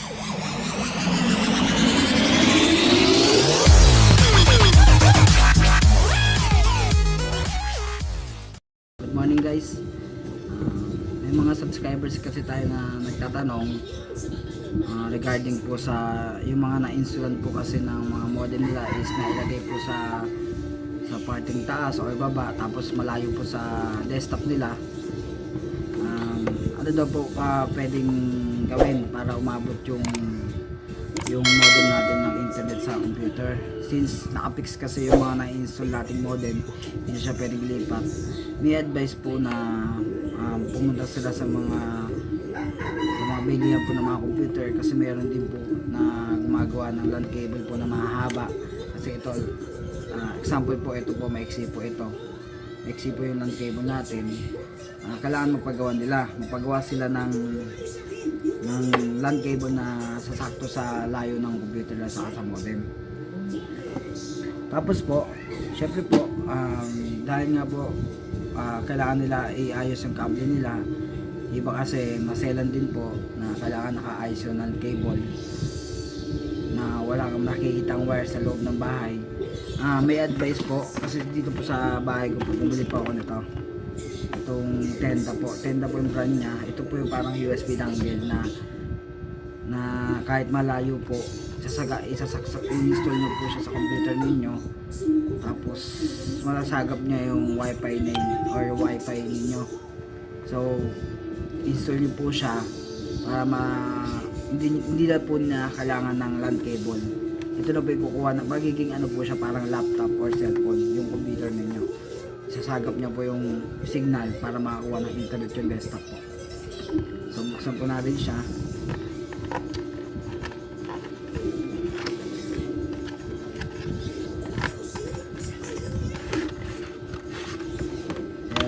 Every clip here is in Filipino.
Good morning guys. May mga subscribers kasi tayo na nagtatanong regarding po sa yung mga na-install po kasi ng mga modem nila is nailagay po sa parting taas or baba, tapos malayo po sa desktop nila. Ano daw po pwedeng gawin para umabot yung modem natin ng internet sa computer? Since nakapix kasi yung mga na-install nating modem, hindi siya pwedeng lipat. May advice po na pumunta sila sa mga bilihan po ng mga computer, kasi meron din po na gumagawa ng LAN cable po na mahaba. Kasi ito, example po, ito po, maiksi po ito. Maiksi po yung LAN cable natin. Kailangan magpagawa sila ng LAN cable na sasakto sa layo ng computer na sa modem. Tapos po, syempre po, dahil nga po kailangan nila iayos yung cable nila. Iba kasi maselan din po na kailangan naka-ayos yung LAN cable na wala kang nakikitang wire sa loob ng bahay. May advice po, kasi dito po sa bahay ko po, bumili po ako nito. Itong Tenda po yung brand niya. Ito po yung parang USB dongle na kahit malayo po, i-install nyo po siya sa computer ninyo, tapos malasagap niya yung wifi name or wifi ninyo. So install nyo po siya para hindi na po na kailangan ng LAN cable. Ito na po yung kukuha na magiging ano po siya, parang laptop or cellphone yung computer ninyo. Sasagap niya po yung signal para makakuha ng internet yung desktop po. So buksan po natin siya.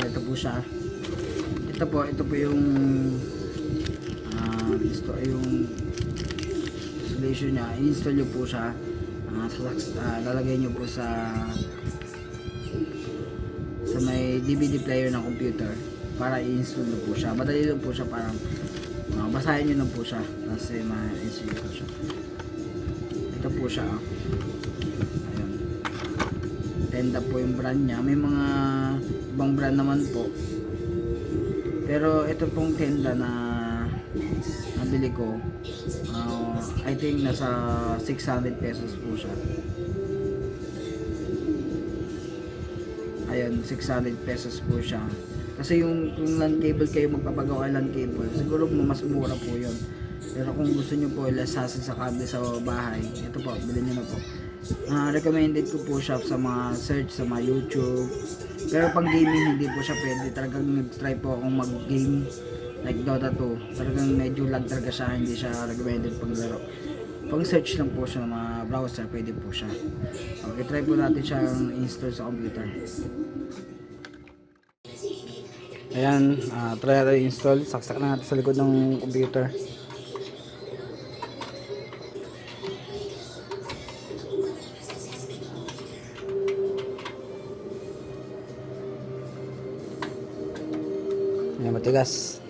Ito po siya. Ito po yung installation niya. I-install nyo po siya. Lalagay nyo po sa may DVD player ng computer para i-install nyo po siya. Madali lang po siya, parang basahin nyo lang po siya kasi ma-install po siya. Ito po siya. Ayan. Tenda po yung brand niya. May mga ibang brand naman po, pero ito pong Tenda na nabili ko, I think nasa 600 pesos po siya. Ayan, 600 pesos po siya. Kasi yung LAN cable kayo magpapagawa LAN cable, siguro mas mura po yun. Pero kung gusto nyo po ilasasin sa cable sa bahay, ito po, bilhin nyo na po. Recommended ko po siya sa mga search sa mga YouTube. Pero pang gaming hindi po siya pwede. Talagang nag-try po akong mag-game like Dota 2. Talagang medyo lag talaga siya, hindi siya recommended pang laro. Pang search lang po siya ng mga browser, pwede po siya. Okay, try po natin siyang install sa computer. Ayan, try natin install. Saksak na natin sa likod ng computer. Ayan, matigas.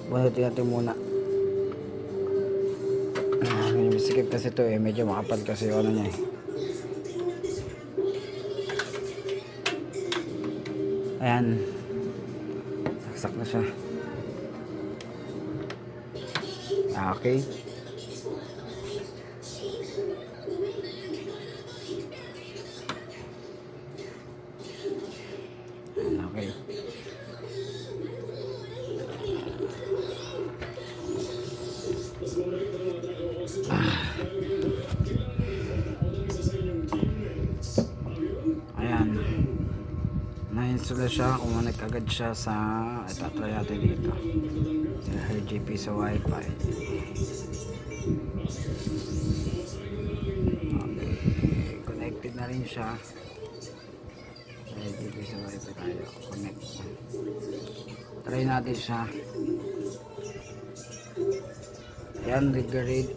Bunutin natin muna. Sikip kasi ito medyo makapal kasi yung ano niya Ayan, saksak na siya. Okay. Okay. Ayan, na-install na siya. Kumonek agad siya sa itatry natin dito RGB sa wifi. Okay, connected na rin siya. RGB sa wifi tayo, connect. Try natin siya. Ayan, read.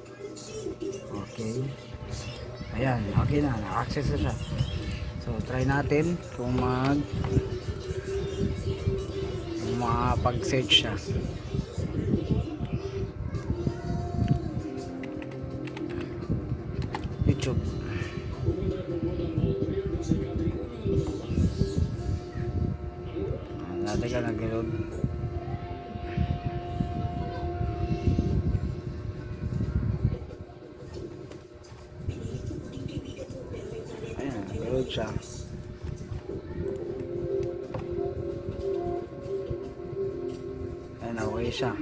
Okay. Ayan, okay na, na-access na siya. So try natin kung makapag-search siya. YouTube. Dati ka nag-load. Ayan, nag-load siya. Ayan, okay siya.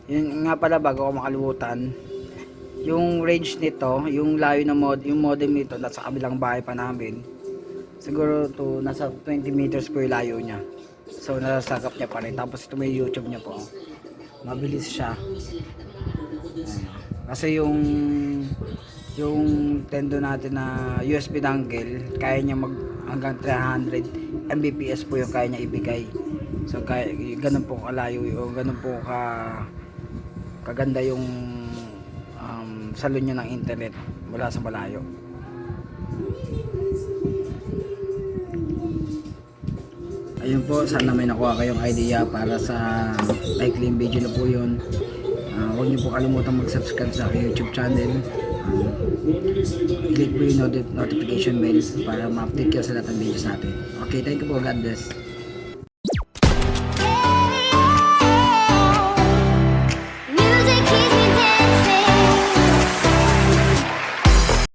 Yun nga pala, bago ako makalimutan, yung range nito, yung layo ng yung modem nito nasa kabilang bahay pa namin. Siguro to nasa 20 meters po yung layo niya. So nasasagap niya pa rin. Tapos ito may YouTube niya po. Mabilis siya. Ayan. Kasi yung Tendo natin na USB dongle, kaya niya hanggang 300 Mbps po yung kaya niya ibigay. So kaya ganun po kalayo, o ganun po kaganda yung salon niya ng internet mula sa malayo. Ayun po, sana may nakuha kayong idea para sa cycling video na po yun. Huwag niyo po kalimutan mag-subscribe sa aking YouTube channel. Click po yung notification bell para ma-update kayo sa lahat ng videos natin. Okay, thank you po. God bless.